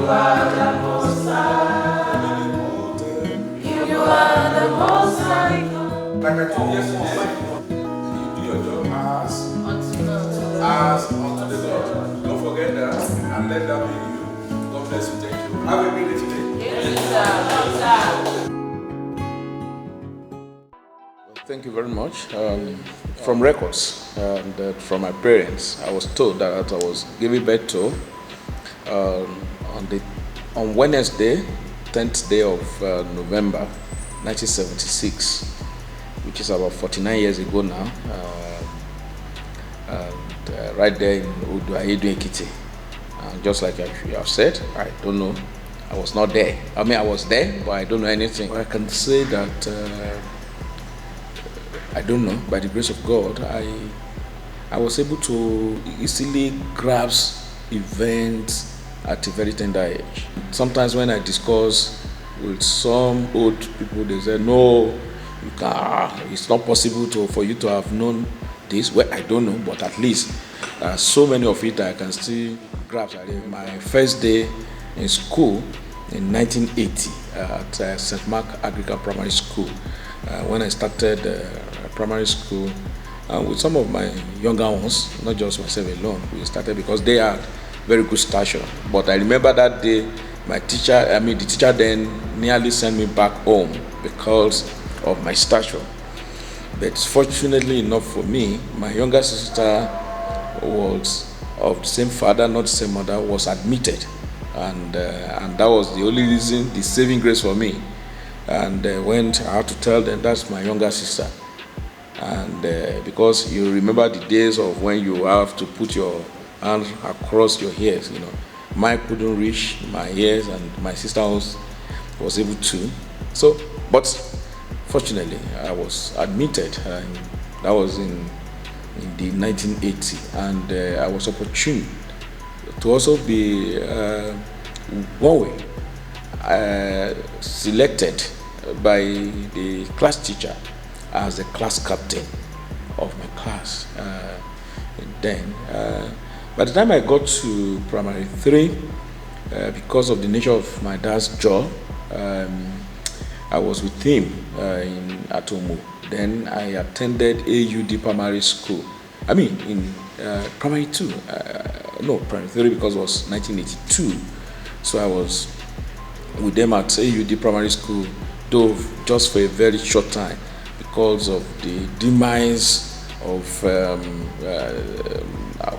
are the Most High. You are the Most High. Like I told you yesterday, you do your job as unto the Lord. Don't forget that and let that be you. God bless you. Thank you. Have a great day today. Thank you very much. From records and from my parents, I was told that I was given birth to on Wednesday, 10th day of November, 1976, which is about 49 years ago now. Right there in Adeoye, Ekiti. Just like you have said, I don't know. I was not there. I mean, I was there, but I don't know anything. I can say that I don't know. By the grace of God, I was able to easily grasp events at a very tender age. Sometimes when I discuss with some old people, they say, "No, you can't. It's not possible for you to have known this." Well, I don't know, but at least so many of it I can still grasp. My first day in school in 1980 at St. Mark Agricultural Primary School. When I started primary school with some of my younger ones, not just myself alone, we started because they had very good stature. But I remember that day, the teacher then nearly sent me back home because of my stature. But fortunately enough for me, my younger sister was of the same father, not the same mother, was admitted. And that was the only reason, the saving grace for me. And when I had to tell them that's my younger sister. And because you remember the days of when you have to put your hand across your ears, mine couldn't reach my ears and my sister was able to. So, but fortunately, I was admitted, and that was in the 1980, and I was opportune to also be selected by the class teacher as the class captain of my class. Then, by the time I got to primary 3, because of the nature of my dad's job, I was with him in Atomo. Then I attended AUD Primary School. I mean, in primary 2, primary 3 because it was 1982. So I was with them at AUD Primary School, though just for a very short time because of the demise of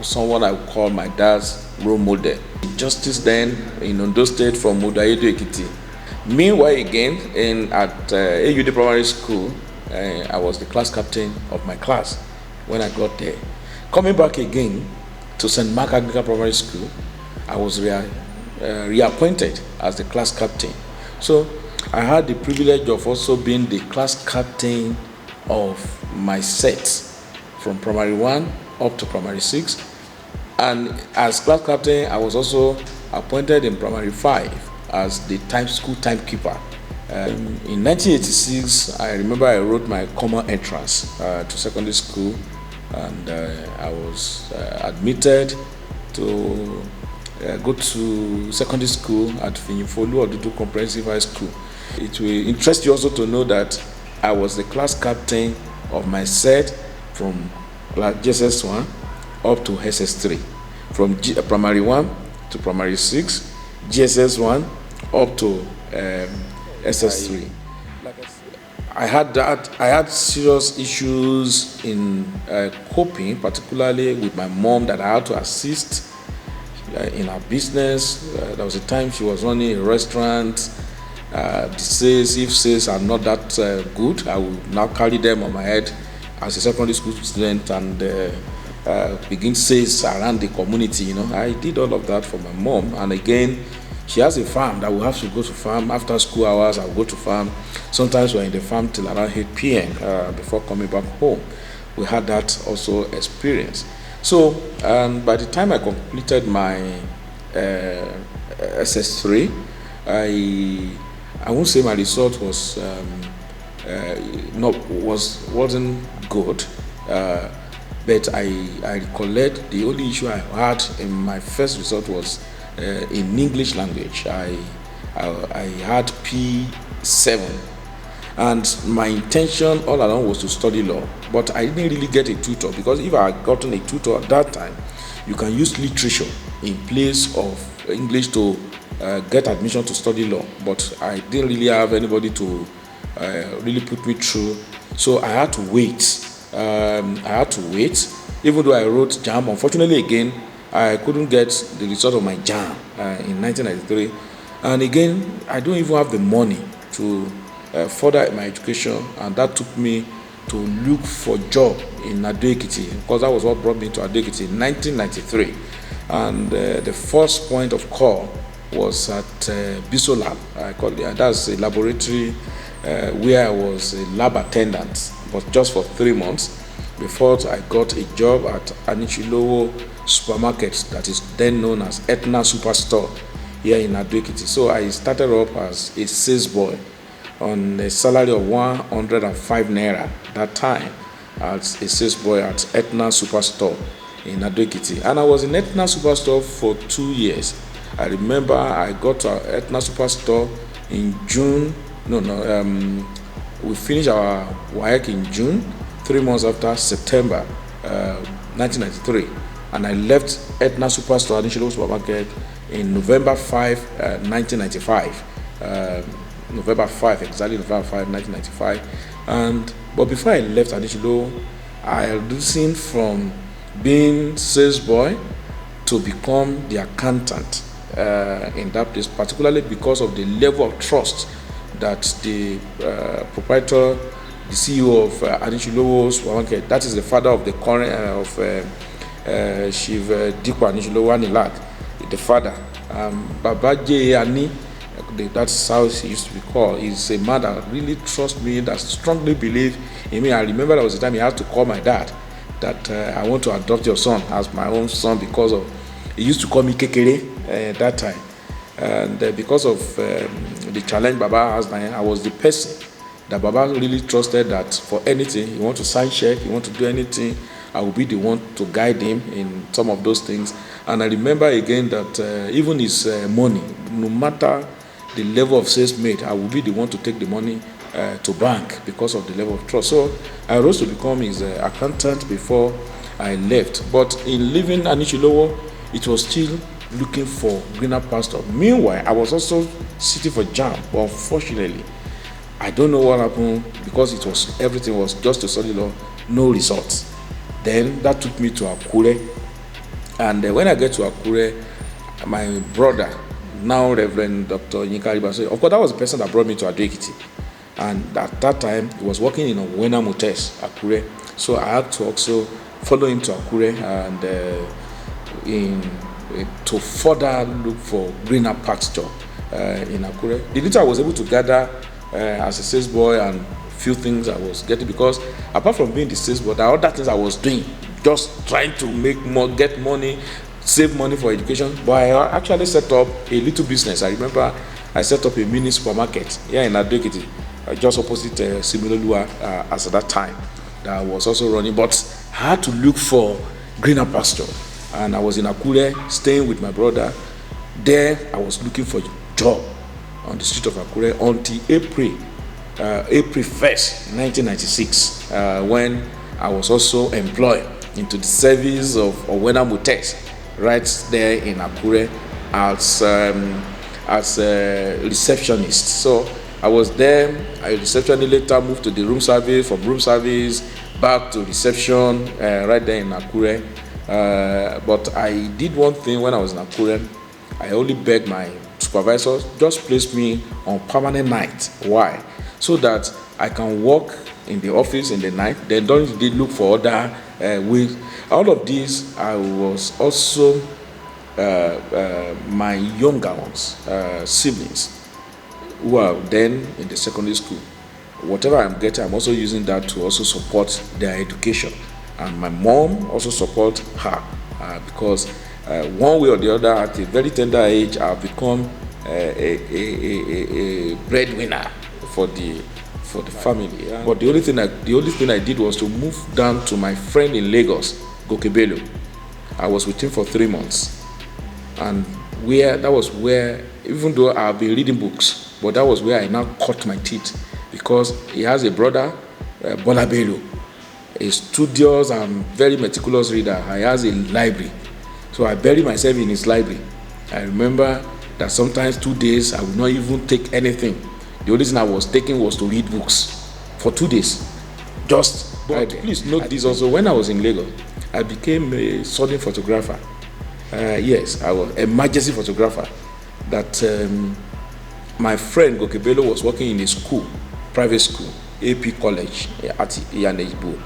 someone I would call my dad's role model. Justice then in Ondo State from Adeoye, Ekiti. Meanwhile, again, at AUD Primary School, I was the class captain of my class when I got there. Coming back again to St. Mark Agricultural Primary School, I was reappointed as the class captain. So I had the privilege of also being the class captain of my set from primary 1 up to primary 6. And as class captain, I was also appointed in primary 5 as the school timekeeper. In 1986, I remember I wrote my common entrance to secondary school, and I was admitted to go to secondary school at Finyifolu Odudu Comprehensive High School. It will interest you also to know that I was the class captain of my set from GSS 1 up to SS3, from primary 1 to primary 6, GSS 1 up to SS3. I had serious issues in coping, particularly with my mom, that I had to assist in her business. There was a time she was running a restaurant. If sales are not that good, I will now carry them on my head as a secondary school student and begin sales around the community. I did all of that for my mom. And again, she has a farm that we have to go to farm after school hours. I'll go to farm. Sometimes we're in the farm till around 8 p.m. Before coming back home. We had that also experience. So by the time I completed my SS3, I won't say my result wasn't good, but I recollect the only issue I had in my first result was in English language. I had P7, and my intention all along was to study law, but I didn't really get a tutor, because if I had gotten a tutor at that time, you can use literature in place of English to get admission to study law, but I didn't really have anybody to really put me through, so I had to wait. Even though I wrote JAM. Unfortunately, again, I couldn't get the result of my JAM in 1993, and again, I don't even have the money to further my education, and that took me to look for job in Adeoye, Ekiti, because that was what brought me to Adeoye, Ekiti in 1993. And the first point of call was at Bisolab. I call it, that's a laboratory where I was a lab attendant, but just for 3 months before I got a job at Anichilowo supermarket, that is then known as Etna Superstore here in Adeoye, Ekiti. So I started up as a sales boy on a salary of 105 naira that time, as a sales boy at Etna Superstore in Adeoye, Ekiti. And I was in Etna Superstore for 2 years. I remember I got to Etna Superstore in June. We finished our work in June, 3 months after September 1993. And I left Etna Superstore, Anichilowo supermarket, in November 5, 1995. November 5, exactly November 5, 1995. But before I left Adeoye, I auditioned from being sales boy to become the accountant in that place, particularly because of the level of trust that the proprietor, the CEO of Anichilowo supermarket, that is the father of the current Chief Dikwa Anichilowo Anilak, the father, Baba J. Ani, that's how he used to be called. He's a man that really trusts me, that strongly believes in me. I remember there was a time he had to call my dad that I want to adopt your son as my own son, because of, he used to call me Kekere that time. And because of the challenge Baba has, I was the person that Baba really trusted, that for anything, he want to sign check, he want to do anything, I will be the one to guide him in some of those things. And I remember again that even his money, no matter the level of sales made, I will be the one to take the money to bank, because of the level of trust. So I rose to become his accountant before I left. But in leaving Anichilowo, it was still looking for greener pasture. Meanwhile, I was also sitting for JAM, but unfortunately, I don't know what happened, because everything was just a solid law, no results. Then that took me to Akure, and when I get to Akure, my brother, now Reverend Dr. Aribasoye, of course, that was the person that brought me to Ekiti, and at that time he was working in Owena Motors, Akure. So I had to also follow him to Akure, and to further look for greener pasture in Akure. The little I was able to gather as a sales boy, and few things I was getting, because apart from being the sales boy, there are other things I was doing, just trying to make more, get money, save money for education. But I actually set up a little business. I remember I set up a mini supermarket here in Adeoye, Ekiti, just opposite Similolua as at that time, that I was also running. But I had to look for greener pasture, and I was in Akure staying with my brother. There I was looking for a job on the street of Akure until April 1st, 1996, when I was also employed into the service of Owena Motors right there in Akure as a receptionist. So I was there, a receptionist, later moved to the room service, from room service back to reception right there in Akure. But I did one thing when I was in Akure. I only begged my supervisor, just place me on permanent night. Why? So that I can work in the office in the night, then don't look for other ways. All of these, I was also my younger ones, siblings, who are then in the secondary school. Whatever I'm getting, I'm also using that to also support their education. And my mom also support her, because one way or the other, at a very tender age, I've become a breadwinner for the family. Yeah. But the only thing I did was to move down to my friend in Lagos, Gokebelo. I was with him for 3 months, and where, even though I've been reading books, but that was where I now cut my teeth, because he has a brother, Bola Bello, a studious and very meticulous reader. He has a library. So I buried myself in his library. I remember that sometimes 2 days I would not even take anything. The only thing I was taking was to read books for 2 days. But please note this also, when I was in Lagos, I became a sudden photographer. Yes, I was emergency photographer. That my friend Gokebelo was working in a school, private school, AP College at Iyanejbo.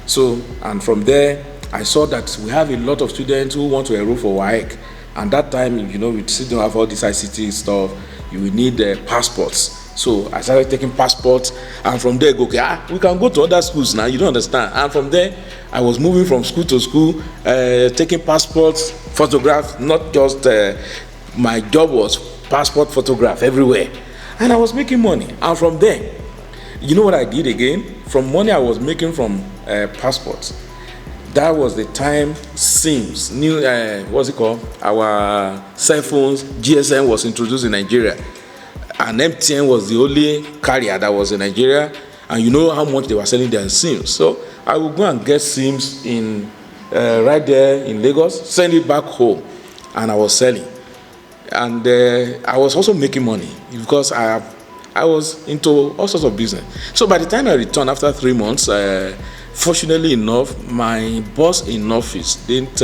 So, and from there, I saw that we have a lot of students who want to enroll for WAEC. And that time, we still don't have all this ICT stuff. You will need passports. So I started taking passports, and from there, we can go to other schools now. You don't understand. And from there, I was moving from school to school, taking passports, photographs. Not just my job was passport photograph everywhere, and I was making money. And from there, you know what I did again? From money I was making from passports, that was the time SIMs, new what's it called? Our cell phones, GSM was introduced in Nigeria. And MTN was the only carrier that was in Nigeria, and you know how much they were selling their SIMs. So I would go and get SIMs in right there in Lagos, send it back home, and I was selling. And I was also making money because I was into all sorts of business. So by the time I returned after 3 months, fortunately enough, my boss in office didn't,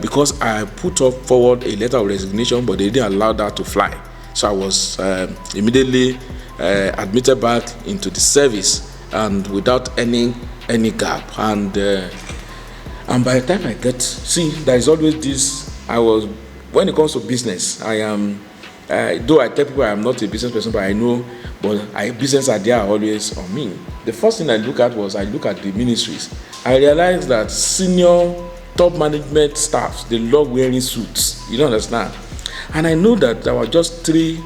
because I put forward a letter of resignation, but they didn't allow that to fly. So I was immediately admitted back into the service, and without any gap. And by the time there is always this. When it comes to business, I am. Though I tell people I am not a business person, but I know, business ideas are always on me. The first thing I look at the ministries. I realized that senior top management staffs, they love wearing suits. You don't understand. And I know that there were just three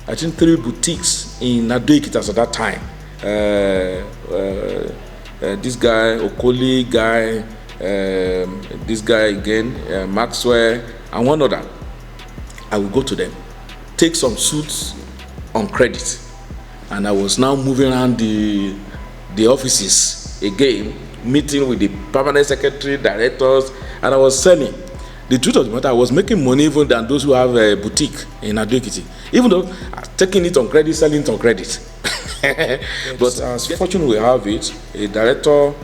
boutiques in Adeoye at that time. This guy, Okoli guy, this guy again, Maxwell, and one other. I would go to them, take some suits on credit, and I was now moving around the offices again, meeting with the permanent secretary, directors, and I was selling. The truth of the matter, I was making money even than those who have a boutique in Ekiti. Even though taking it on credit, selling it on credit. But as fortune will have it, a director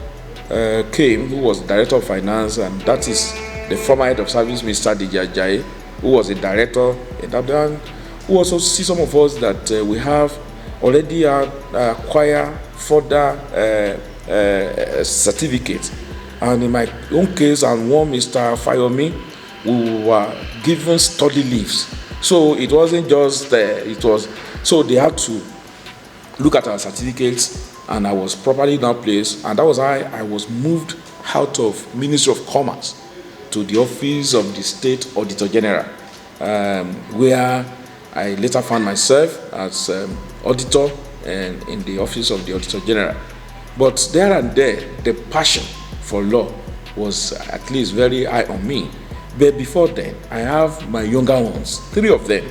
came who was director of finance, and that is the former head of service, Mr. Adeoye, who was a director in Abuja, who also see some of us that we have already acquired further certificates. And in my own case, and one Mr. Fayomi, we were given study leaves. So it wasn't just so they had to look at our certificates, and I was properly now placed, and that was how I was moved out of Ministry of Commerce to the office of the State Auditor General, where I later found myself as auditor in the office of the Auditor General. But there and there, the passion for law was at least very high on me. But before then, I have my younger ones, three of them,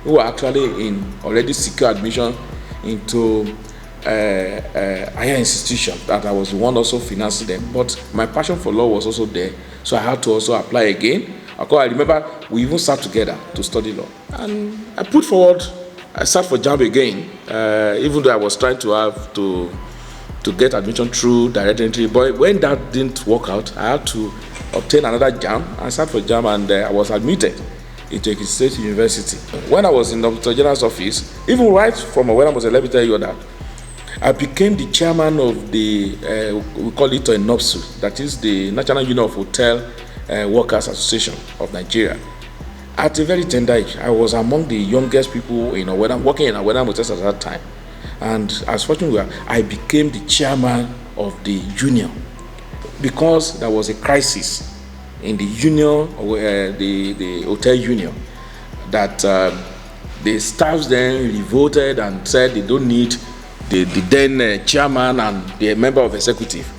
who are actually in already secure admission into higher institution, that I was the one also financing them. But my passion for law was also there, so I had to also apply again. I remember we even sat together to study law, and I sat for JAMB again, even though I was trying to have to get admission through direct entry. But when that didn't work out, I had to obtain another JAMB. I sat for JAMB, and I was admitted into Ekiti State University. When I was in the Auditor General's office, even right from when I was 11, tell you that, I became the chairman of the, we call it a NOPSU, that is the National Union of Hotel Workers Association of Nigeria. At a very tender age, I was among the youngest people working in Awena Motors at that time. And as fortunate were, I became the chairman of the union, because there was a crisis in the union, the hotel union, that the staffs then revolted and said they don't need the then chairman and the member of executive.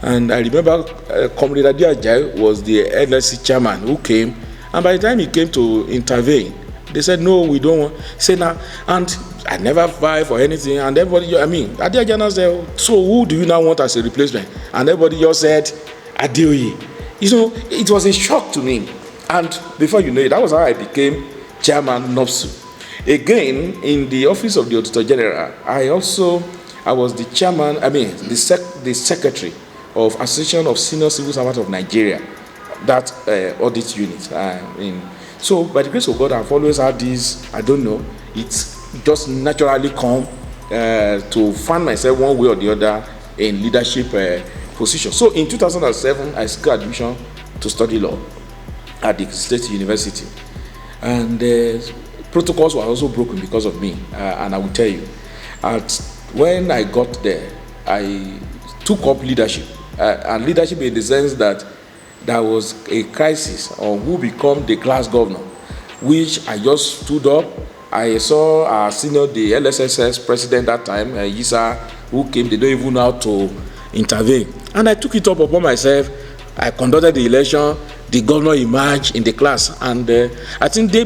And I remember Comrade Adeoye was the NLC chairman who came, and by the time he came to intervene, they said, no, we don't want. Say now, and I never fight for anything, and everybody, I mean, Adeoye said, so who do you now want as a replacement? And everybody just said, Adeoye. You know, it was a shock to me. And before you know it, that was how I became chairman NOPSU. Again, in the office of the Auditor General, I was the chairman, the secretary of Association of Senior Civil Servants of Nigeria, that audit unit. So by the grace of God, I've always had this, I don't know, it's just naturally come to find myself one way or the other in leadership position. So in 2007, I secured admission to study law at the State University. And protocols were also broken because of me, and I will tell you. When I got there, I took up leadership, and leadership in the sense that there was a crisis on who become the class governor, which I just stood up. I saw our senior, the LSSS president that time, Yisa, who came, they don't even know how to intervene. And I took it up upon myself. I conducted the election. The governor emerged in the class, and I think they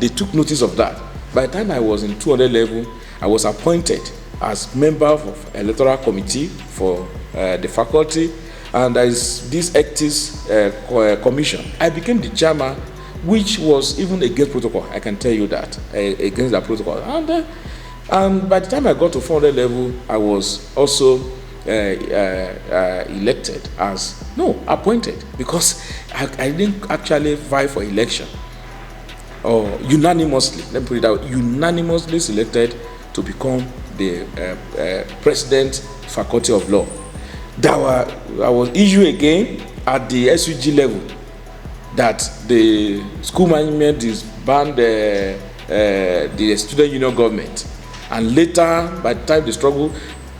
took notice of that. By the time I was in 200 level, I was appointed as member of electoral committee for the faculty, and as this Ekiti commission, I became the chairman, which was even against protocol. I can tell you that, against that protocol. And by the time I got to 400 level, I was also appointed, because I didn't actually vie for election, or unanimously, let me put it out, unanimously selected to become the president faculty of law. I was issued again at the SUG level that the school management disbanded the student union government, and later, by the time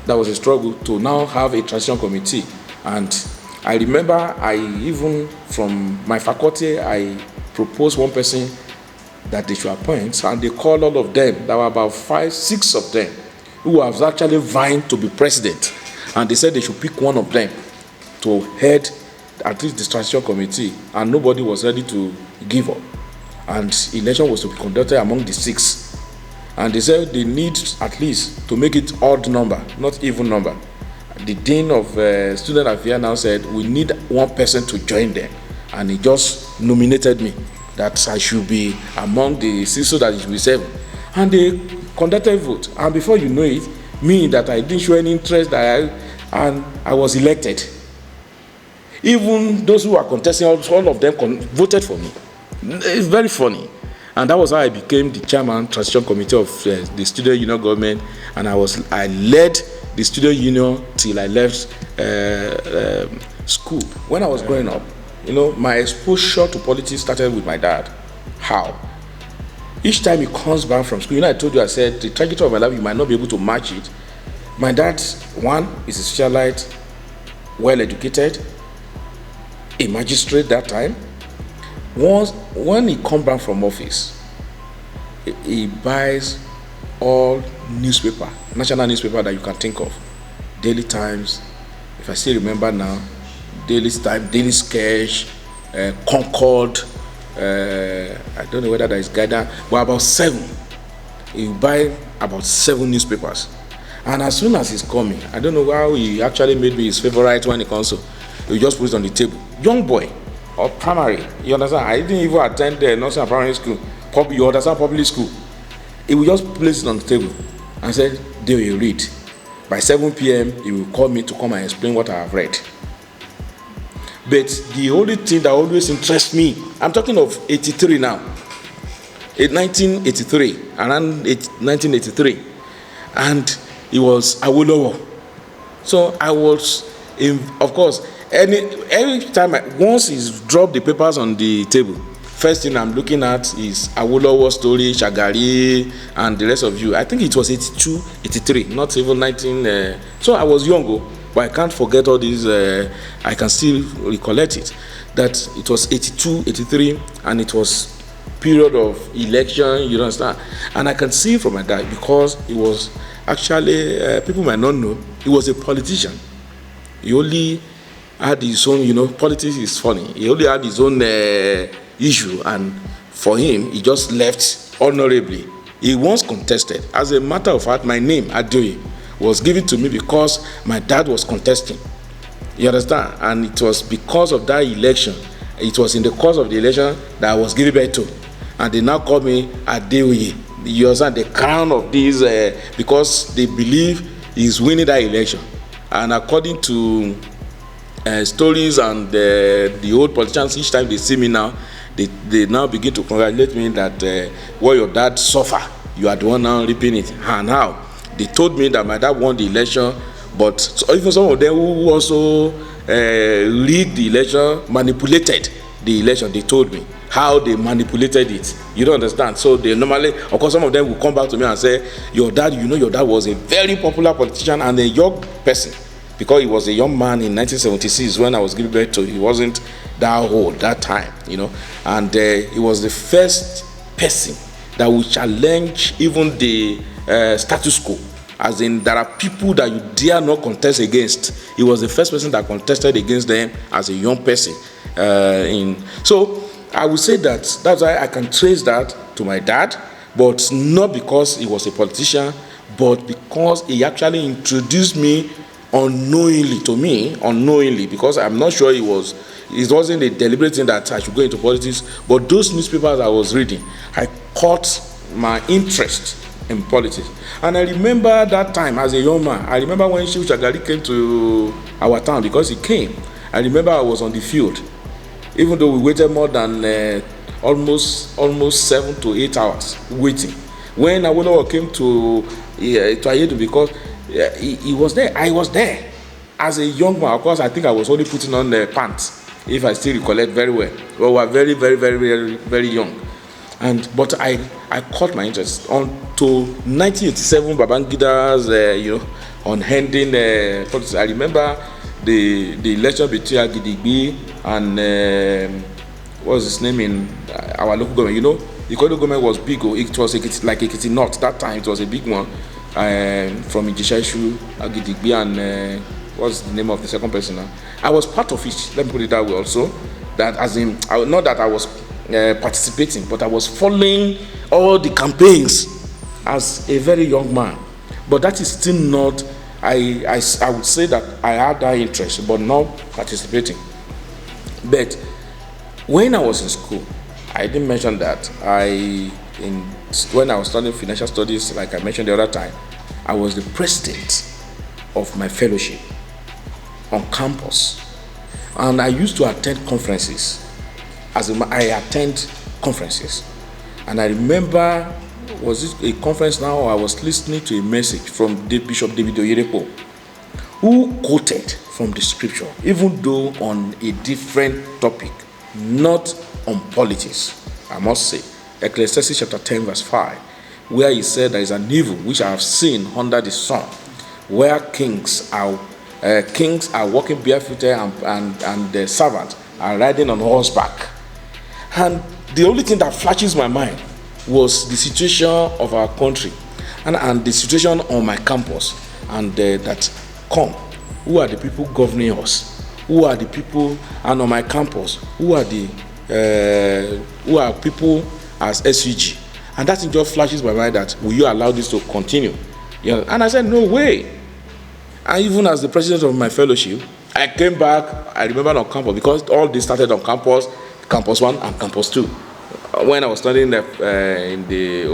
there was a struggle to now have a transition committee. And I remember even from my faculty, I proposed one person that they should appoint, and they called all of them. There were about 5, 6 of them who was actually vying to be president, and they said they should pick one of them to head at least the transition committee, and nobody was ready to give up. And election was to be conducted among the 6. And they said they need at least to make it odd number, not even number. The dean of student affairs now said we need one person to join them, and he just nominated me that I should be among the 6, so that it should be 7. And they conducted a vote, and before you know it, me that I didn't show any interest, and I was elected. Even those who were contesting, all of them voted for me. It's very funny. And that was how I became the chairman transition committee of the student union government, and I led the student union till I left school. When I was growing up, my exposure to politics started with my dad. How? Each time he comes back from school, I told you, I said, the trajectory of my life, you might not be able to match it. My dad, one, is a socialite, well-educated, a magistrate that time. When he comes back from office, he buys all newspaper, national newspaper that you can think of. Daily Times, if I still remember now, Daily Times, Daily Sketch, Concord, I don't know whether that is guided, but about 7. He buy about 7 newspapers. And as soon as he's coming, I don't know how he actually made me his favorite when it comes to, he just put it on the table. Young boy, or primary, you understand? I didn't even attend the nursery primary school. You understand, public school. He will just place it on the table and say, "There you read." By 7 p.m., he will call me to come and explain what I have read. But the only thing that always interests me, I'm talking of 83 now, in 1983, around 1983, and it was Awolowo. So I was, of course, every time once he's dropped the papers on the table, first thing I'm looking at is Awolowo story, Shagari, and the rest of you. I think it was 82, 83, not even 19. So I was young, but I can't forget all these. I can still recollect it. That it was 82, 83, and it was period of election, you understand? And I can see from my dad, because he was actually, people might not know, he was a politician. He only had his own, politics is funny. He only had his own issue, and for him, he just left honorably. He once contested. As a matter of fact, my name, Adeoye, was given to me because my dad was contesting. You understand? And it was because of that election, it was in the course of the election that I was given birth to. And they now call me Adeoye. You understand? The crown of this, because they believe he's winning that election. And according to stories and the old politicians, each time they see me now, they now begin to congratulate me that what your dad suffered, you are the one now reaping it. And how? They told me that my dad won the election, but even some of them who also rigged the election, manipulated the election. They told me how they manipulated it. You don't understand. So they normally, of course, some of them will come back to me and say, your dad was a very popular politician and a young person. Because he was a young man in 1976 when I was giving birth to. He wasn't that old that time, and he was the first person that would challenge even the status quo. As in, there are people that you dare not contest against. He was the first person that contested against them as a young person. So I would say that's why I can trace that to my dad, but not because he was a politician, but because he actually introduced me unknowingly, because I'm not sure it wasn't a deliberate thing that I should go into politics, but those newspapers I was reading, I caught my interest in politics. And I remember that time as a young man, I remember when Shehu Shagari came to our town, because he came, I remember I was on the field, even though we waited more than almost 7 to 8 hours waiting. When Awolowo came to Ayedo, because he was there. I was there as a young man. Of course, I think I was only putting on the pants, if I still recollect very well. We were very, very, very, very, very young. But I caught my interest until 1987, Babangida's, on handing politics. I remember the election between Agidigbi and what was his name in our local government. The local government was big. It was like Ekiti North that time. It was a big one. From Ijishaishu, Agidigbi, and what's the name of the second person now? I was part of it, let me put it that way also. That as in, not that I was participating, but I was following all the campaigns as a very young man. But that is still not, I would say that I had that interest, but not participating. But when I was in school, I didn't mention that. When I was studying financial studies, like I mentioned the other time, I was the president of my fellowship on campus. And I used to attend conferences. I attend conferences. And I remember, was it a conference now, I was listening to a message from Bishop David Oyedepo, who quoted from the scripture, even though on a different topic, not on politics, I must say. Ecclesiastes chapter 10 verse 5, where he said, there is an evil which I have seen under the sun, where kings are walking barefooted and the servants are riding on horseback. And the only thing that flashes my mind was the situation of our country and the situation on my campus, and that who are the people governing us? Who are the people, and on my campus, who are people as SUG? And that thing just flashes my mind, that will you allow this to continue? And I said, no way. And even as the president of my fellowship, I came back, I remember on campus, because all this started on campus 1 and campus 2. When I was studying in the,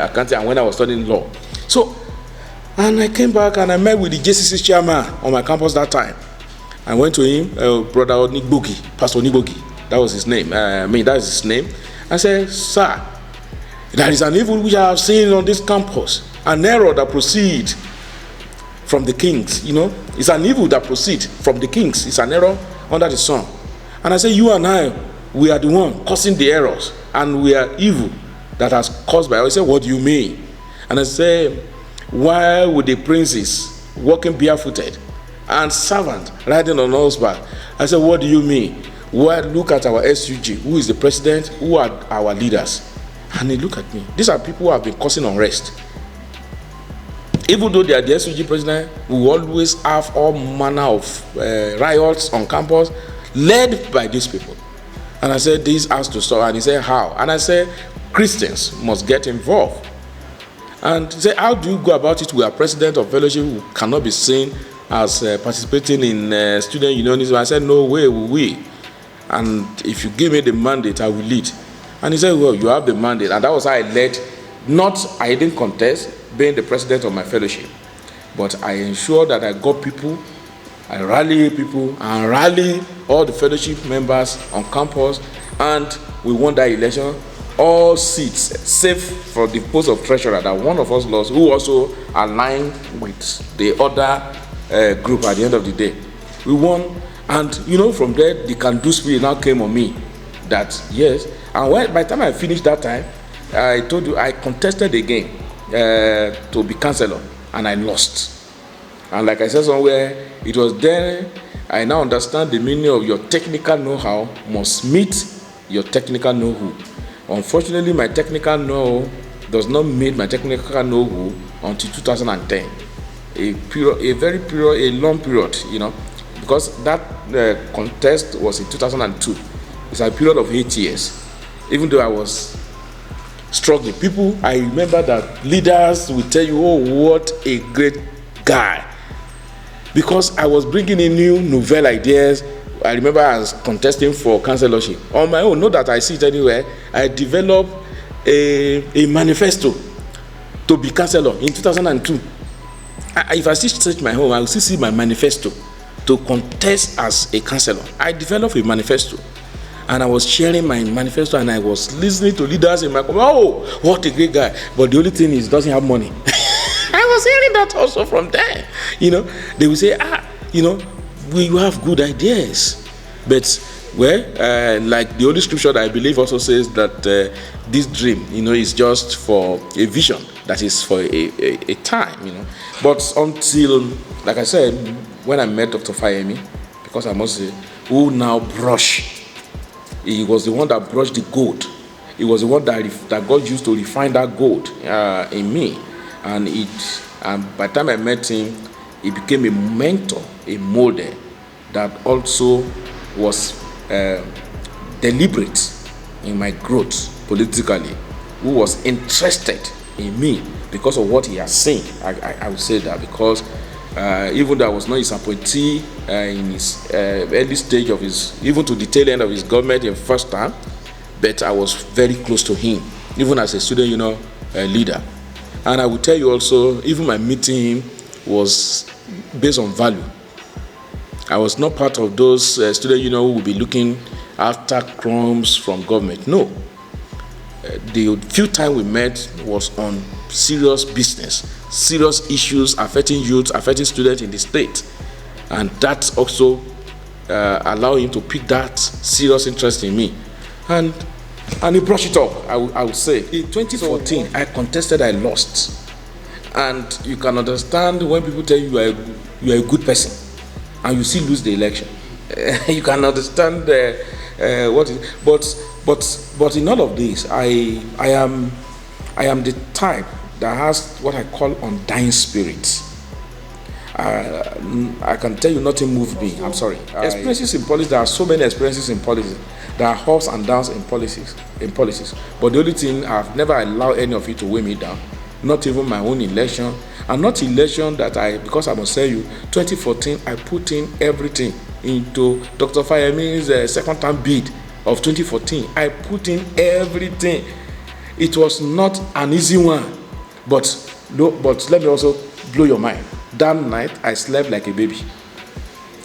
accounting, and when I was studying law. So, and I came back and I met with the JCC chairman on my campus that time. I went to him, Brother Onigbogi, Pastor Onigbogi, that was his name. That is his name. I said, sir, there is an evil which I have seen on this campus, an error that proceeds from the kings. It's an evil that proceeds from the kings. It's an error under the sun. And I said, you and I, we are the one causing the errors, and we are evil that has caused by. I said, what do you mean? And I said, why would the princes walking barefooted and servant riding on horseback? I said, what do you mean? Well, look at our SUG. Who is the president? Who are our leaders? And he looked at me. These are people who have been causing unrest. Even though they are the SUG president, we always have all manner of riots on campus led by these people. And I said, this has to stop. And he said, how? And I said, Christians must get involved. And he said, how do you go about it? We are president of fellowship who cannot be seen as participating in student unionism. I said, no way will we. And if you give me the mandate, I will lead. And he said, well, you have the mandate. And that was how I led. I didn't contest being the president of my fellowship, but I ensured that I got people, I rally people, and rally all the fellowship members on campus, and we won that election. All seats, save for the post of treasurer that one of us lost, who also aligned with the other group at the end of the day. We won, and from there, the can-do spirit now came on me. That yes, and by the time I finished that time, I told you I contested again to be councillor, and I lost. And like I said somewhere, it was then I now understand the meaning of your technical know-how must meet your technical know-who. Unfortunately, my technical know-how does not meet my technical know-who until 2010. A long period, because that contest was in 2002. It's a period of 8 years. Even though I was struggling, I remember that leaders will tell you, oh, what a great guy. Because I was bringing in new novel ideas. I remember I was contesting for councillorship on my own, not that I see it anywhere. I developed a manifesto to be councillor in 2002. If I still search my home, I will still see my manifesto to contest as a councillor. I developed a manifesto, and I was sharing my manifesto, and I was listening to leaders in my community. Oh, what a great guy. But the only thing is, he doesn't have money. I was hearing that also from them. They will say, we have good ideas. But, like the Holy Scripture that I believe also says that this dream, is just for a vision, that is for a time, But until, like I said, when I met Dr. Fayemi, because I must say, who now he was the one that brushed the gold. He was the one that God used to refine that gold in me. And by the time I met him, he became a mentor, a molder that also was deliberate in my growth politically, who was interested in me because of what he has seen. I would say that because even though I was not his appointee in his early stage of even to the tail end of his government in first term, but I was very close to him, even as a student, leader. And I will tell you also, even my meeting was based on value. I was not part of those students, who will be looking after crumbs from government. No. The few time we met was on serious business, serious issues affecting youth, affecting students in the state. And that also allowed him to pick that serious interest in me. And he brushed it up, I would say. In 2014, I contested, I lost. And you can understand when people tell you you are a good person and you still lose the election. You can understand what is. But in all of this, I am the type that has what I call undying spirit. I can tell you nothing moved me. I'm sorry. Experiences in politics, there are so many experiences in politics. There are ups and downs in policies. But the only thing, I've never allowed any of it to weigh me down. Not even my own election. And not election that because I must tell you, 2014, I put in everything into Dr. Fayemi's second term bid of 2014. I put in everything. It was not an easy one. But let me also blow your mind. That night, I slept like a baby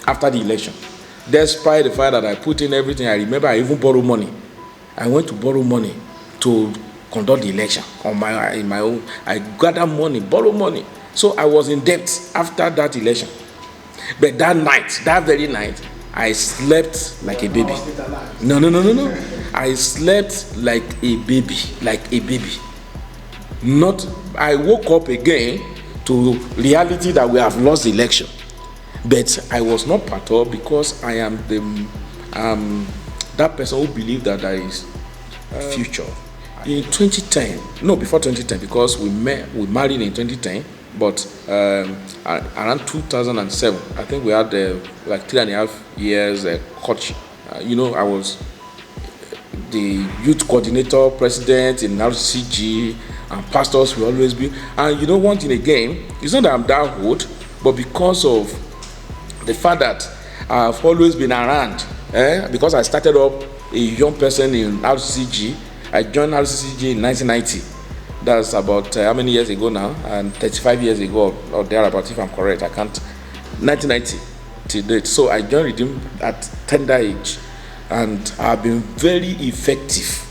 after the election. Despite the fact that I put in everything, I remember I even borrowed money. I went to borrow money to conduct the election in my own. I gathered money, borrowed money. So I was in debt after that election. But that very night, I slept like a baby. No. I slept like a baby. I woke up again to reality that we have lost the election. But I was not perturbed because I am that person who believes that there is future. In 2010, before 2010, because we married in 2010, But around 2007, I think we had like 3.5 years coaching. I was the youth coordinator, president in RCG, and pastors will always be. And one thing again, it's not that I'm that old, but because of the fact that I've always been around, because I started up a young person in RCG. I joined RCG in 1990. That's about how many years ago now? And 35 years ago or thereabout, if I'm correct. I can't. 1990 to date. So I joined Redeem at tender age, and I've been very effective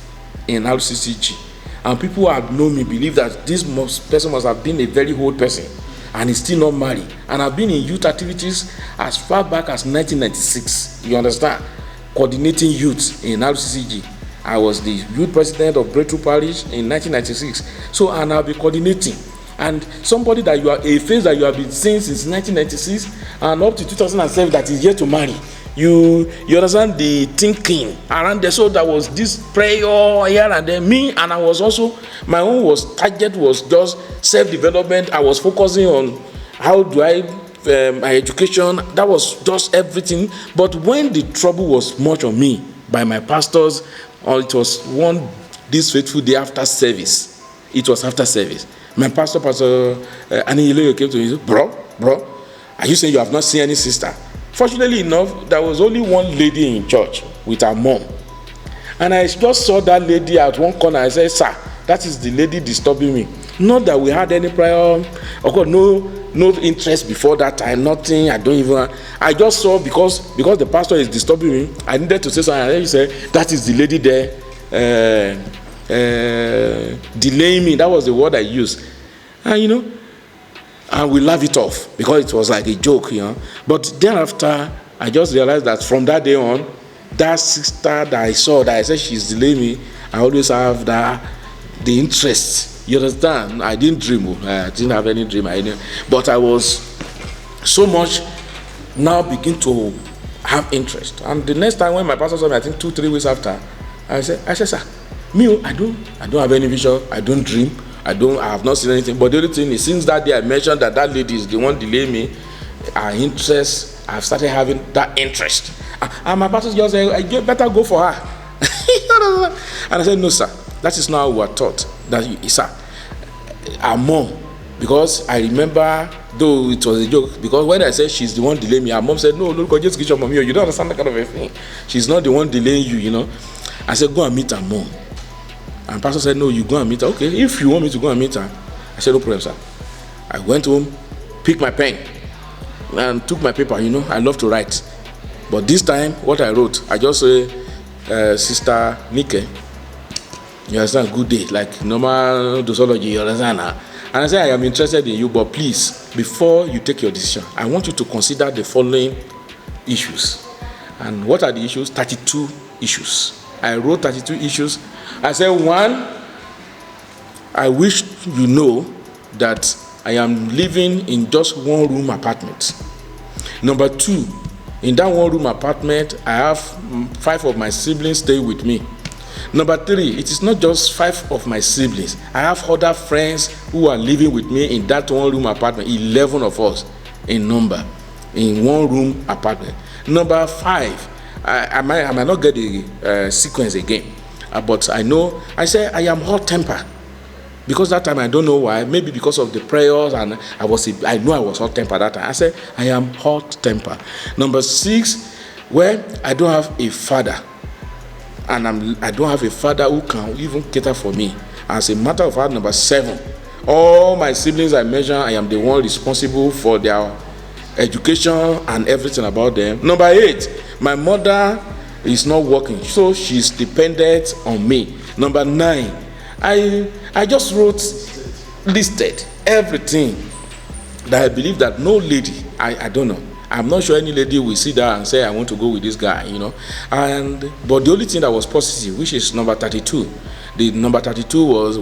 in RCCG. And people who have known me believe that this person must have been a very old person, and he's still not married. And I've been in youth activities as far back as 1996. You understand? Coordinating youth in RCCG. I was the youth president of Breakthrough Parish in 1996. So, and I'll be coordinating. And somebody that a face that you have been seeing since 1996 and up to 2007 that is yet to marry. You understand the thinking around there. So there was this prayer here and then. Me, and I was also, my own target was just self-development. I was focusing on how do I my education. That was just everything. But when the trouble was much on me by my pastors, it was this fateful day after service. It was after service. My pastor, Pastor Adeoye, came to me and said, bro, are you saying you have not seen any sister? Fortunately enough, there was only one lady in church with her mom. And I just saw that lady at one corner. I said, sir, that is the lady disturbing me. Not that we had any prayer, of course, no interest before that time, nothing. I just saw because the pastor is disturbing me, I needed to say something. And then he said, that is the lady there delaying me. That was the word I used. And and we laugh it off because it was like a joke, But thereafter, I just realized that from that day on, that sister that I saw, that I said she's delaying me, I always have the interest. You understand? I didn't dream. I didn't have any dream. But I was so much now begin to have interest. And the next time when my pastor saw me, I think 2-3 weeks after, I said, sir, me, I don't have any vision. I don't dream. I have not seen anything. But the only thing is, since that day I mentioned that lady is the one delaying me, her interest, I've started having that interest. And my pastor just said, you better go for her. And I said, no, sir, that is not how we were taught. Sir, our mom, because I remember, though it was a joke, because when I said she's the one delaying me, our mom said, no, look, just get your mom here. You don't understand that kind of a thing. She's not the one delaying you, I said, go and meet her mom. And pastor said, no, you go and meet her. Okay, if you want me to go and meet her. I said, no problem, sir. I went home, picked my pen, and took my paper. I love to write. But this time, what I wrote, I just say, Sister Nike, you understand, good day, like normal dosology, you understand. And I said, I am interested in you, but please, before you take your decision, I want you to consider the following issues. And what are the issues? 32 issues. I wrote 32 issues. I said, 1, I wish you know that I am living in just one room apartment. Number 2, in that one room apartment, I have 5 of my siblings stay with me. Number 3, it is not just 5 of my siblings. I have other friends who are living with me in that one room apartment, 11 of us in number, in one room apartment. Number 5, I might not get the sequence again, but I say I am hot-tempered. Because that time I don't know why, maybe because of the prayers, and I know I was hot-tempered that time. I said I am hot-tempered. Number 6, I don't have a father, and I don't have a father who can even cater for me. As a matter of fact, number 7, all my siblings I mentioned, I am the one responsible for their education and everything about them. Number 8, my mother is not working, so she's dependent on me. Number 9, I just listed everything that I believe that no lady, I don't know, I'm not sure any lady will sit there and say I want to go with this guy, but the only thing that was positive, which is number 32. The number 32 was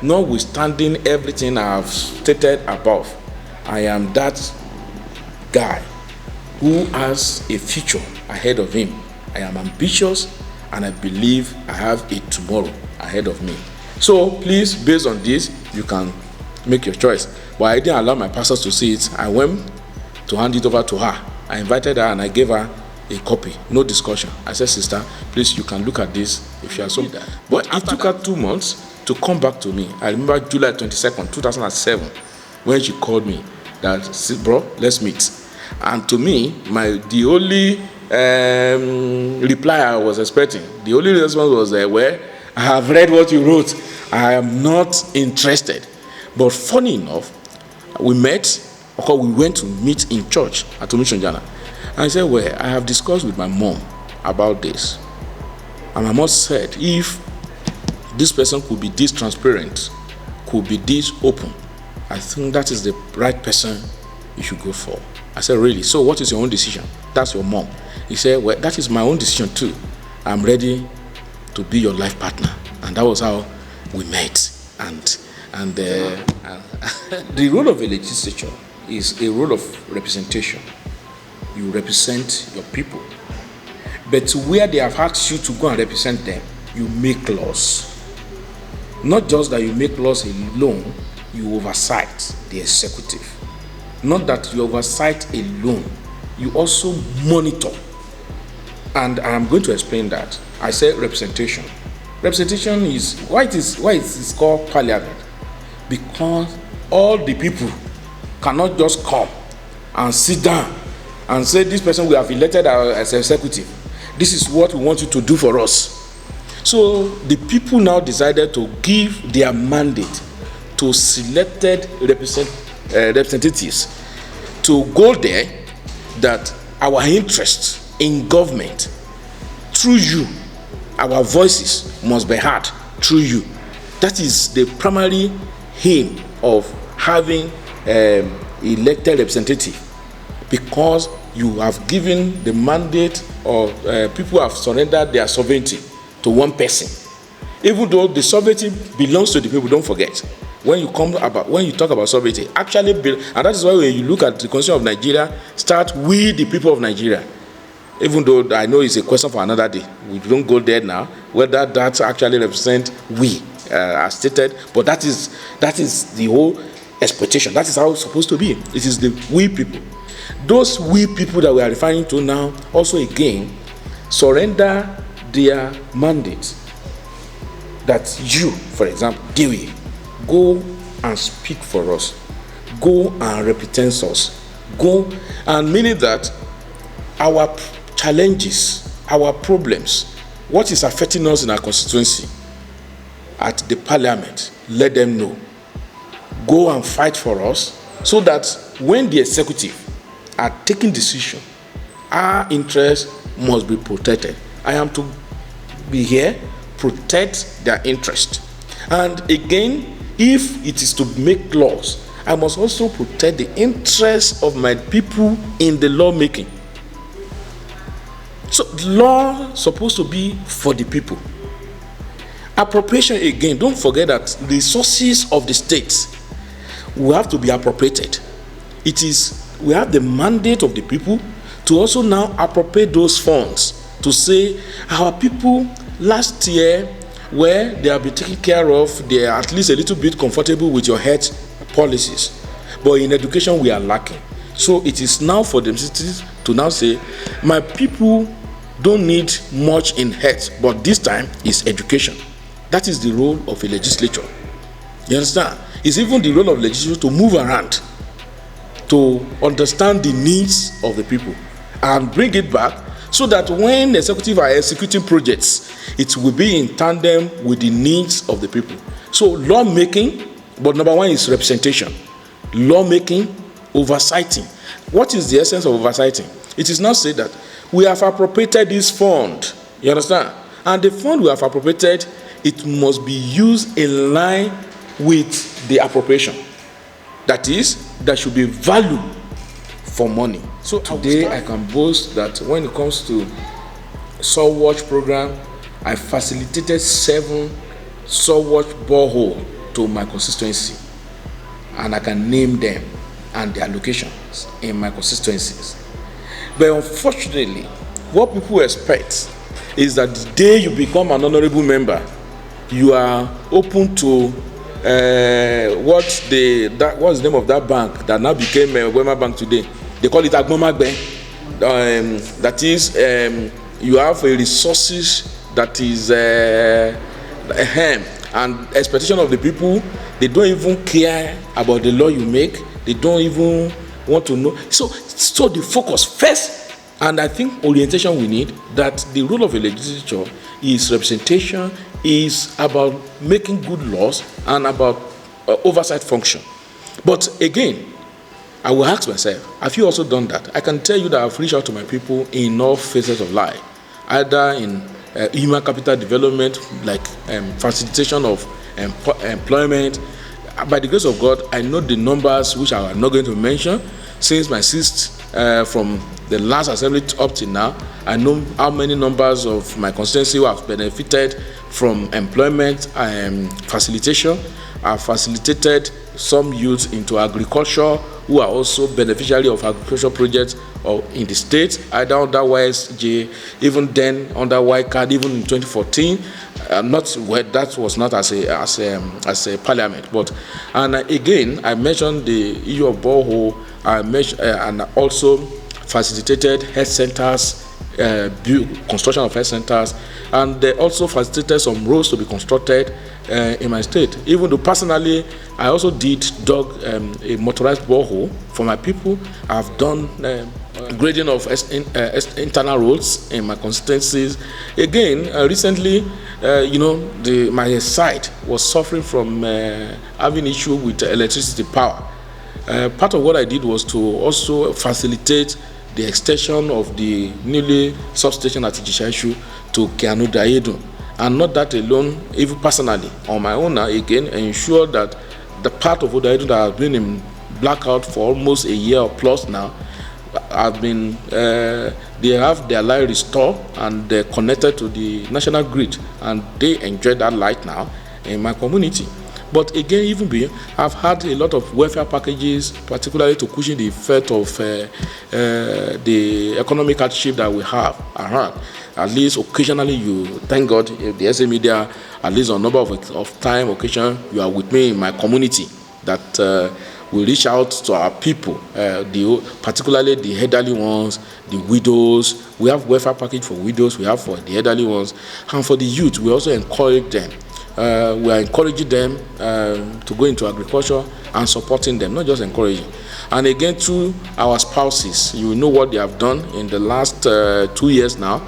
notwithstanding everything I have stated above, I am that guy who has a future ahead of him. I am ambitious, and I believe I have a tomorrow ahead of me. So please, based on this, you can make your choice. but I didn't allow my pastors to see it. I went to hand it over to her. I invited her and I gave her a copy. No discussion. I said, sister, please, you can look at this if you are so. But it took her 2 months to come back to me. I remember July 22nd, 2007, when she called me that, bro, let's meet. And to me, the only reply I was expecting, the only response was, well, I have read what you wrote. I am not interested. But funny enough, we met, or we went to meet in church at Omissionjana. And I said, well, I have discussed with my mom about this. And my mom said, if this person could be this transparent, could be this open, I think that is the right person you should go for. I said, really? So what is your own decision? That's your mom. He said, well, that is my own decision too. I'm ready to be your life partner. And that was how we met. And the role of a legislature is a role of representation. You represent your people. But where they have asked you to go and represent them, you make laws. Not just that you make laws alone, you oversight the executive. Not that you oversight alone, you also monitor. And I am going to explain that. I said representation. Representation is why it is called parliament. Because all the people cannot just come and sit down and say, this person we have elected as executive, this is what we want you to do for us. So the people now decided to give their mandate to selected representatives to go there, that our interest in government, through you, our voices must be heard through you. That is the primary aim of having elected representative, because you have given the mandate, or people have surrendered their sovereignty to one person. Even though the sovereignty belongs to the people, don't forget. When you talk about sovereignty, actually, and that is why when you look at the Constitution of Nigeria, start with the people of Nigeria. Even though I know it's a question for another day, we don't go there now. Whether that actually represents we, as stated, but that is the whole expectation. That is how it's supposed to be. It is the we people. Those we people that we are referring to now also again surrender their mandate. That you, for example, Adeoye, go and speak for us. Go and represent us. Go, and meaning that our challenges, our problems, what is affecting us in our constituency at the parliament, let them know. Go and fight for us, so that when the executive are taking decision, our interests must be protected. I am to be here, protect their interest. And again, if it is to make laws, I must also protect the interests of my people in the lawmaking. So law is supposed to be for the people. Appropriation, again, don't forget that the resources of the states will have to be appropriated. We have the mandate of the people to also now appropriate those funds, to say our people last year, where they have been taken care of, they are at least a little bit comfortable with your health policies, but in education we are lacking. So it is now for the cities to now say, my people don't need much in health, but this time is education. That is the role of a legislature. You understand? It's even the role of legislature to move around, to understand the needs of the people and bring it back, so that when the executive are executing projects, it will be in tandem with the needs of the people. So lawmaking, but number one is representation. Lawmaking, oversighting. What is the essence of oversighting? It is not said that we have appropriated this fund. You understand? And the fund we have appropriated, it must be used in line with the appropriation. That is, there should be value for money. So today I can boast that when it comes to Soil Watch program, I facilitated 7 Soil Watch borehole to my constituency, and I can name them and their locations in my constituencies. But unfortunately, what people expect is that the day you become an honorable member, you are open to what's the name of that bank that now became Wema Bank today? They call it Agbomagbe. That is, you have a resources that is and expectation of the people. They don't even care about the law you make. They don't even want to know. So the focus first, and I think orientation we need, that the role of a legislature is representation, is about making good laws and about oversight function. But again, I will ask myself, have you also done that? I can tell you that I've reached out to my people in all phases of life, either in human capital development, like facilitation of employment. By the grace of God, I know the numbers which I am not going to mention. Since my sixth, from the last assembly up to now, I know how many numbers of my constituency who have benefited from employment facilitation. I've facilitated some youth into agriculture who are also beneficiary of agricultural projects or in the state, either under YSJ, even then under YCAD, even in 2014. That was not as a parliament, but again I mentioned the issue of borehole. I mentioned and also facilitated health centers, construction of health centers, and they also facilitated some roads to be constructed in my state. Even though personally, I also dug a motorized borehole for my people. I've done grading of internal roads in my constituencies. Again, recently, my site was suffering from having issue with electricity power. Part of what I did was to also facilitate the extension of the newly substation at Ijishaishu to Kianu-Daedu. And not that alone, even personally, on my own, again, ensure that the part of Odaedu that has been in blackout for almost a year or plus now, have been, they have their light restored and they're connected to the national grid, and they enjoy that light now in my community. But again, even being, I've had a lot of welfare packages, particularly to cushion the effect of the economic hardship that we have around. At least occasionally, thank God, the SA media, at least on a number of time, occasion, you are with me in my community, that we reach out to our people, particularly the elderly ones, the widows. We have welfare package for widows, we have for the elderly ones, and for the youth, we also encourage them. We are encouraging them to go into agriculture and supporting them, not just encouraging. And again, through our spouses, you know what they have done in the last 2 years now,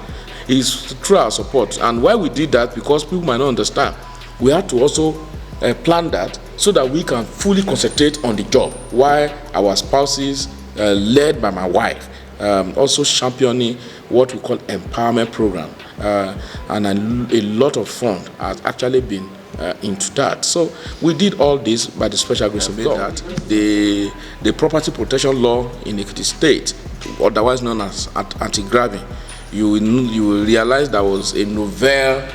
is through our support. And why we did that, because people might not understand, we had to also plan that so that we can fully concentrate on the job, while our spouses, led by my wife, also championing what we call empowerment program, and a lot of fund has actually been into that. So we did all this by the special grace of God. The property protection law in Ekiti State, otherwise known as anti-grabbing, you will realize there was a novel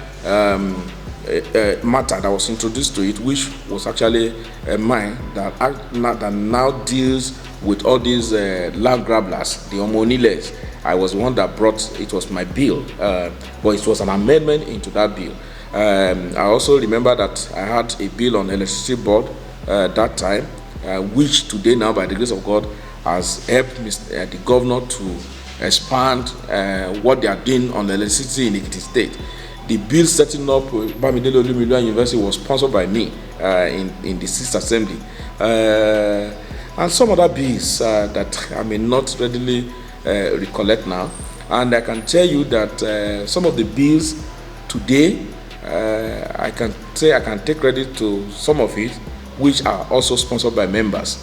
matter that was introduced to it, which was actually mine, that now deals with all these land grabblers, the Omoniles. I was the one that brought, it was my bill, but it was an amendment into that bill. I also remember that I had a bill on electricity board that time, which today now, by the grace of God, has helped the governor to expand what they are doing on electricity in Ekiti State. The bill setting up Bamidele Olumilua University was sponsored by me in the 6th Assembly. And some other bills that I may not readily recollect now. And I can tell you that some of the bills today, I can say I can take credit to some of it, which are also sponsored by members.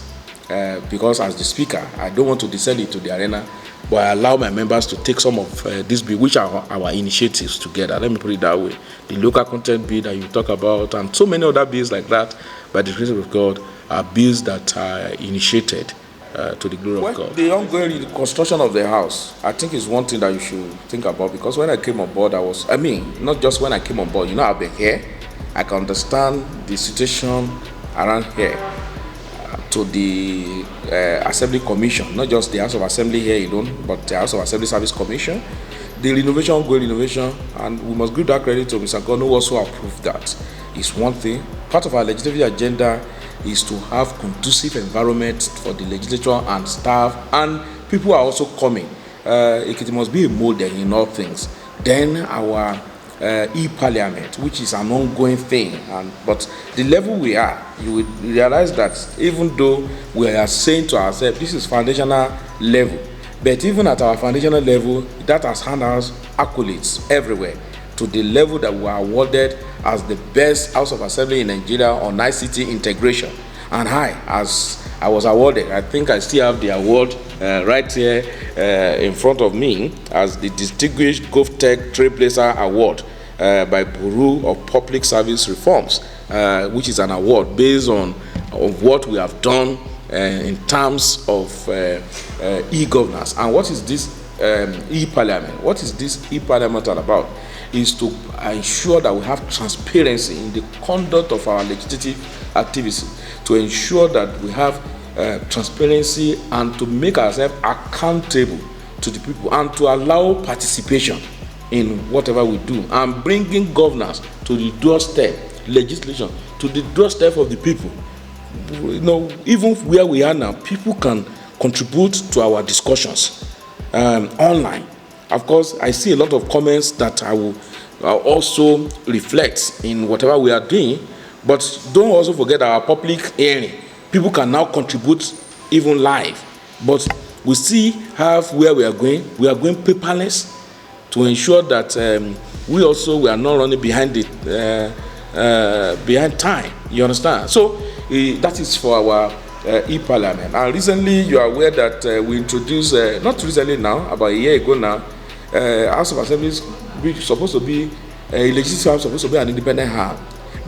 Because as the speaker, I don't want to descend into the arena, but I allow my members to take some of these bills, which are our initiatives together. Let me put it that way. The local content bill that you talk about, and so many other bills like that, by the grace of God, are bills that are initiated to the glory of God. The ongoing construction of the house, I think, is one thing that you should think about, because when I came on board, not just when I came on board, I've been here, I can understand the situation around here. To the Assembly Commission, not just the House of Assembly here alone, but the House of Assembly Service Commission, the ongoing renovation, and we must give that credit to Mr. Gono, who also approved that. Is one thing. part of our legislative agenda is to have conducive environment for the legislature and staff, and people are also coming. Ekiti must be a model in all things. Then our e-parliament, which is an ongoing thing, but the level we are, you will realize that even though we are saying to ourselves this is foundational level, but even at our foundational level, that has handed us accolades everywhere to the level that we are awarded as the best House of Assembly in Nigeria on ICT integration. And as I was awarded, I think I still have the award right here in front of me as the Distinguished GovTech Trailblazer Award by Bureau of Public Service Reforms, which is an award based on what we have done in terms of e-governance. And what is this e-parliament? What is this e-parliament all about? Is to ensure that we have transparency in the conduct of our legislative activities, to ensure that we have transparency and to make ourselves accountable to the people and to allow participation in whatever we do, and bringing governance to the doorstep, legislation to the doorstep of the people. You know, even where we are now, people can contribute to our discussions online. Of course, I see a lot of comments that I will also reflect in whatever we are doing, but don't also forget our public hearing. People can now contribute even live, but we still have where we are going. We are going paperless to ensure that we are not running behind behind time. You understand? So that is for our e-parliament. And recently, you are aware that we introduced, not recently now, about a year ago now, House of Assembly which is supposed to be a legislative house, supposed to be an independent house,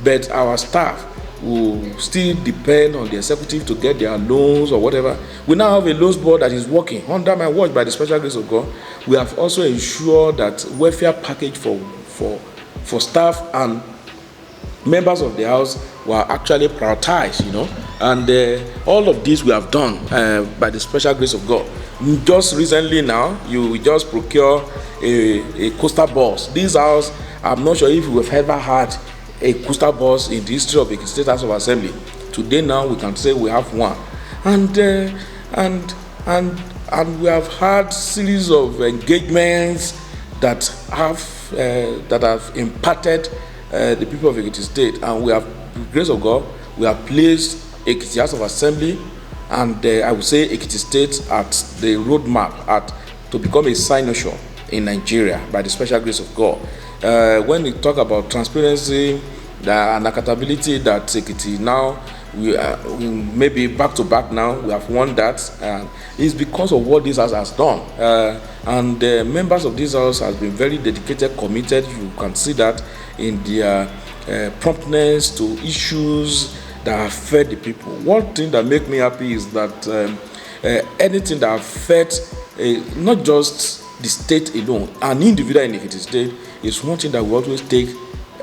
but our staff will still depend on the executive to get their loans or whatever. We now have a loans board that is working under my watch by the special grace of God. We have also ensured that welfare package for staff and members of the house were actually prioritized, you know, and all of this we have done by the special grace of God. Just recently now, you just procure a coastal bus. This house, I'm not sure if we've ever had a coastal bus in the history of the State House of Assembly. Today now we can say we have one, and we have had series of engagements that have impacted the people of Ekiti State, and we have, with the grace of God, we have placed Ekiti House of Assembly and I would say Ekiti State at the roadmap to become a signature in Nigeria by the special grace of God. When we talk about transparency and accountability, that Ekiti now we maybe back to back now we have won that, is because of what this house has done, and the members of this house has been very dedicated, committed. You can see that in their promptness to issues that affect the people. One thing that makes me happy is that anything that affects not just the state alone, an individual in Ekiti State, is one thing that we always take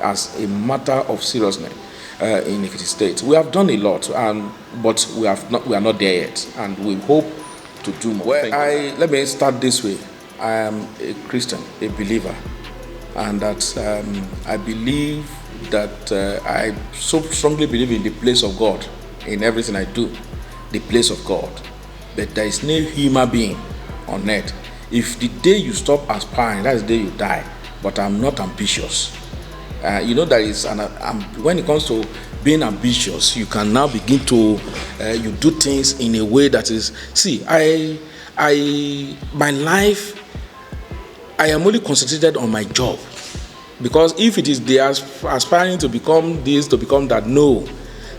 as a matter of seriousness in Ekiti State. We have done a lot, but we are not there yet, and we hope to do more. Let me start this way. I am a Christian, a believer, and that I believe that I so strongly believe in the place of God in everything I do, the place of God. But there is no human being on earth. If the day you stop aspiring, that is the day you die. But I'm not ambitious. You know, there is when it comes to being ambitious, you can now begin to you do things in a way that is. See, my life, I am only concentrated on my job. Because if it is the aspiring to become this, to become that, no.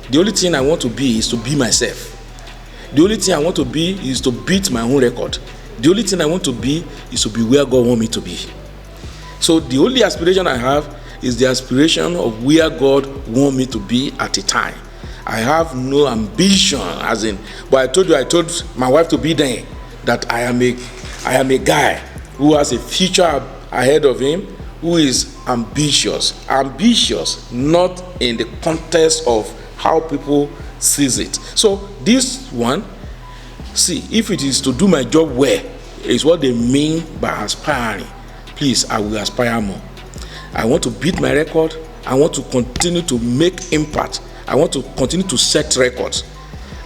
The only thing I want to be is to be myself. The only thing I want to be is to beat my own record. The only thing I want to be is to be where God wants me to be. So the only aspiration I have is the aspiration of where God wants me to be at a time. I have no ambition, as in, but I told my wife to be there, that I am a guy who has a future ahead of him, who is ambitious, not in the context of how people sees it. So this one, see, if it is to do my job well, is what they mean by aspiring. Please, I will aspire more. I want to beat my record. I want to continue to make impact I want to continue to set records.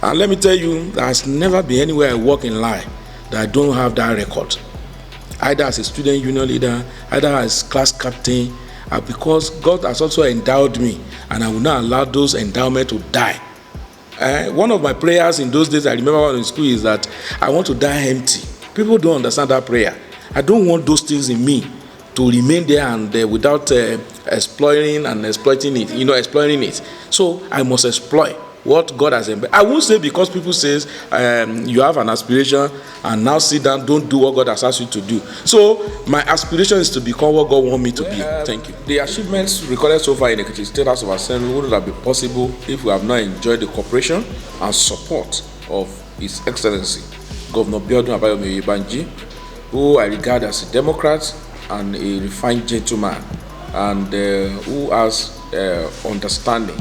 And let me tell you, there has never been anywhere I work in life that I don't have that record. Either as a student union leader, either as class captain, because God has also endowed me, and I will not allow those endowments to die. One of my prayers in those days, I remember when I was in school, is that I want to die empty. People don't understand that prayer. I don't want those things in me to remain there and without exploiting it. So I must exploit what God has embedded. I won't say because people says you have an aspiration and now sit down, don't do what God has asked you to do. So my aspiration is to become what God wants me to be. Thank you. The achievements recorded so far in Ekiti State House of Assembly wouldn't have been possible if we have not enjoyed the cooperation and support of His Excellency Governor Biodun Abayomi, who I regard as a Democrat and a refined gentleman, and who has understanding,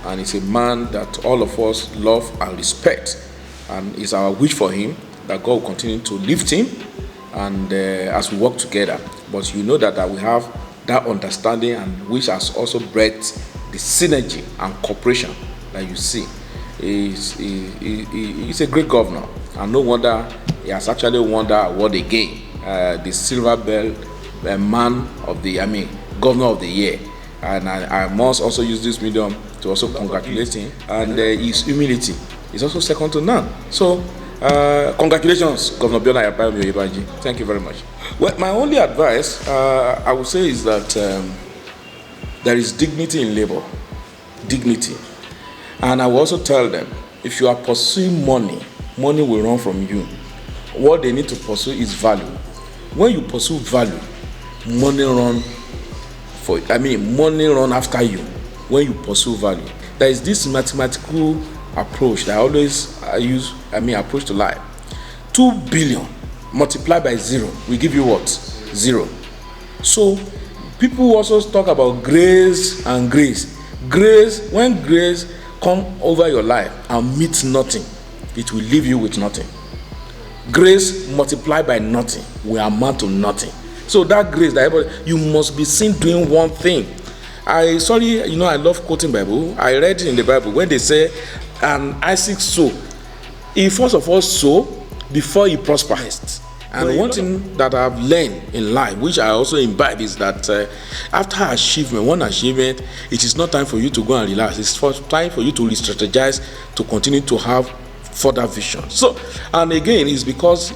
and is a man that all of us love and respect, and it's our wish for him that God will continue to lift him, and as we work together. But you know that we have that understanding, and which has also bred the synergy and cooperation that you see. He's a great governor, and no wonder he has actually won that award again, the Silver Bell Man of the, Governor of the Year. And I must also use this medium to also congratulate him, and his humility is also second to none. So congratulations, Governor Biodun Abayomi. Thank you very much. Well, my only advice I would say is that there is dignity in labor, dignity. And I will also tell them, if you are pursuing money, money will run from you. What they need to pursue is value. When you pursue value, money run after you. When you pursue value, there is this mathematical approach that I always use. Approach to life. 2 billion multiplied by 0 will give you what? 0. So people also talk about grace and grace. Grace, when grace come over your life and meet nothing, it will leave you with nothing. Grace multiplied by nothing will amount to nothing. So that grace, you must be seen doing one thing. I love quoting Bible. I read in the Bible when they say, and Isaac sow. He first of all sow before he prospers. And one thing that I've learned in life, which I also imbibe, is that after one achievement, it is not time for you to go and relax. It's time for you to re-strategize, to continue to have further vision. So, and again, it's because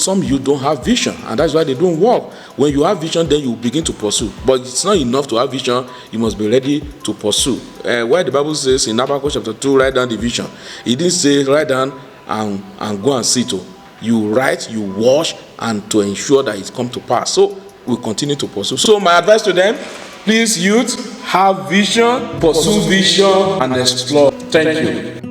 some youth don't have vision, and that's why they don't work. When you have vision, then you begin to pursue. But it's not enough to have vision, you must be ready to pursue. Where the Bible says in Habakkuk chapter 2, write down the vision. It didn't say write down and go and sit. You write, you watch, and to ensure that it comes to pass. So we continue to pursue. So my advice to them, please, youth, have vision, pursue vision, and explore. Thank you.